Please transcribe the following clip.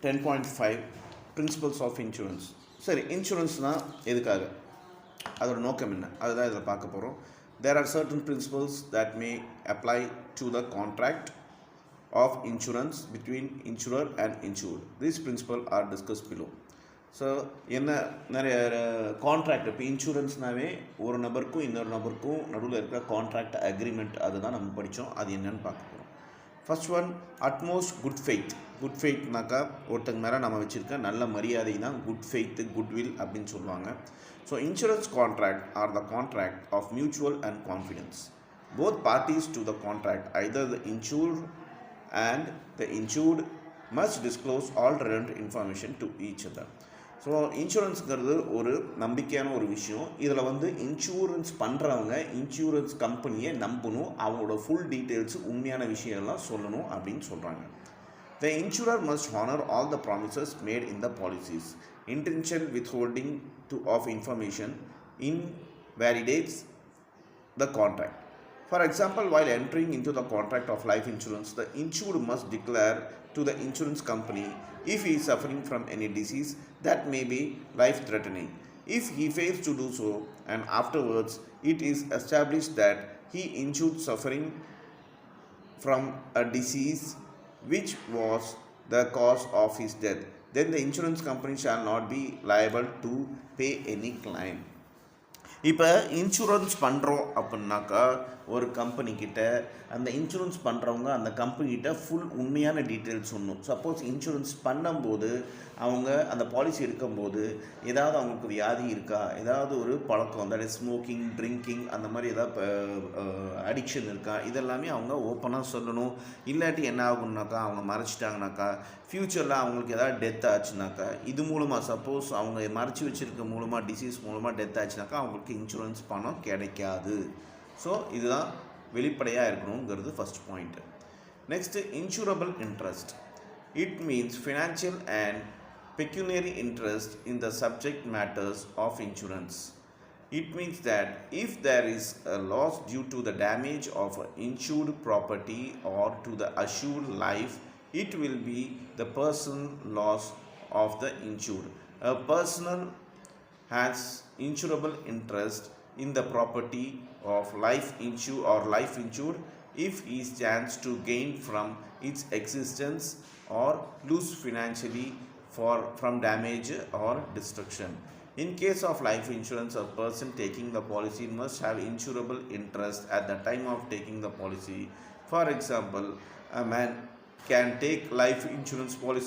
10.5 principles of insurance. சரி, இன்சூரன்ஸ்னால் எதுக்காக, அதோட நோக்கம் என்ன, அதுதான் இதில் பார்க்க போகிறோம். There are certain principles that may apply to the contract of insurance between insurer and insured. These principles are discussed below. So என்ன நிறைய கான்ட்ராக்ட், இப்போ இன்சூரன்ஸ்னாவே ஒரு நபருக்கும் இன்னொரு நபருக்கும் நடுவில் இருக்கிற கான்ட்ராக்ட் அக்ரிமெண்ட், அதுதான் நம்ம படித்தோம். அது என்னன்னு பார்க்க போகிறோம். First one, utmost good faith. Good ஃபெய்த்னாக்கா ஒருத்தங்க மேலே நம்ம வச்சுருக்க நல்ல மரியாதை தான் குட் ஃபெய்த்து, குட்வில் அப்படின்னு சொல்லுவாங்க. So insurance contract are the contract of mutual and confidence. Both parties to the contract, either the insured and the insured must disclose all relevant information to each other. So இன்சூரன்ஸுங்கிறது ஒரு நம்பிக்கையான ஒரு விஷயம். இதில் insurance பண்ணுறவங்க insurance கம்பெனியை நம்பணும், அவங்களோட ஃபுல் டீட்டெயில்ஸு உண்மையான விஷயம்லாம் சொல்லணும் அப்படின்னு சொல்கிறாங்க. The insurer must honor all the promises made in the policies. Intentional withholding of information invalidates the contract. For example, while entering into the contract of life insurance, the insured must declare to the insurance company if he is suffering from any disease that may be life-threatening. If he fails to do so, and afterwards it is established that he insured suffering from a disease which was the cause of his death, then the insurance company shall not be liable to pay any claim. இப்போ insurance பண்ணுறோம் அப்படின்னாக்கா ஒரு கம்பெனிக்கிட்ட அந்த insurance பண்ணுறவங்க அந்த கம்பெனிக்கிட்ட full உண்மையான details சொல்லணும். Suppose insurance பண்ணும்போது அவங்க அந்த பாலிசி எடுக்கும்போது ஏதாவது அவங்களுக்கு வியாதி இருக்கா, ஏதாவது ஒரு பழக்கம், தட் இஸ் ஸ்மோக்கிங், ட்ரிங்கிங், அந்த மாதிரி ஏதாவது அடிக்ஷன் இருக்கா, இதெல்லாமே அவங்க ஓப்பனாக சொல்லணும். இல்லாட்டி என்ன ஆகுனாக்கா, அவங்க மறைச்சிட்டாங்கனாக்கா ஃப்யூச்சரில் அவங்களுக்கு ஏதாவது டெத் ஆச்சுனாக்கா, இது மூலமாக சப்போஸ் அவங்க மறைச்சி வச்சுருக்க மூலமாக டிசீஸ் மூலமாக டெத் ஆச்சுனாக்கா அவங்களுக்கு இன்சூரன்ஸ் பணம் கிடைக்காது. ஸோ இதுதான் வெளிப்படையாக இருக்கணுங்கிறது first point. Next, insurable interest. It means financial and pecuniary interest in the subject matters of insurance. It means that if there is a loss due to the damage of insured property or to the assured life, it will be the personal loss of the insured. A person has insurable interest in the property of life insured if he stands to gain from its existence or lose financially from damage or destruction. In case of life insurance, a person taking the policy must have insurable interest at the time of taking the policy. For example, a man can take life insurance policy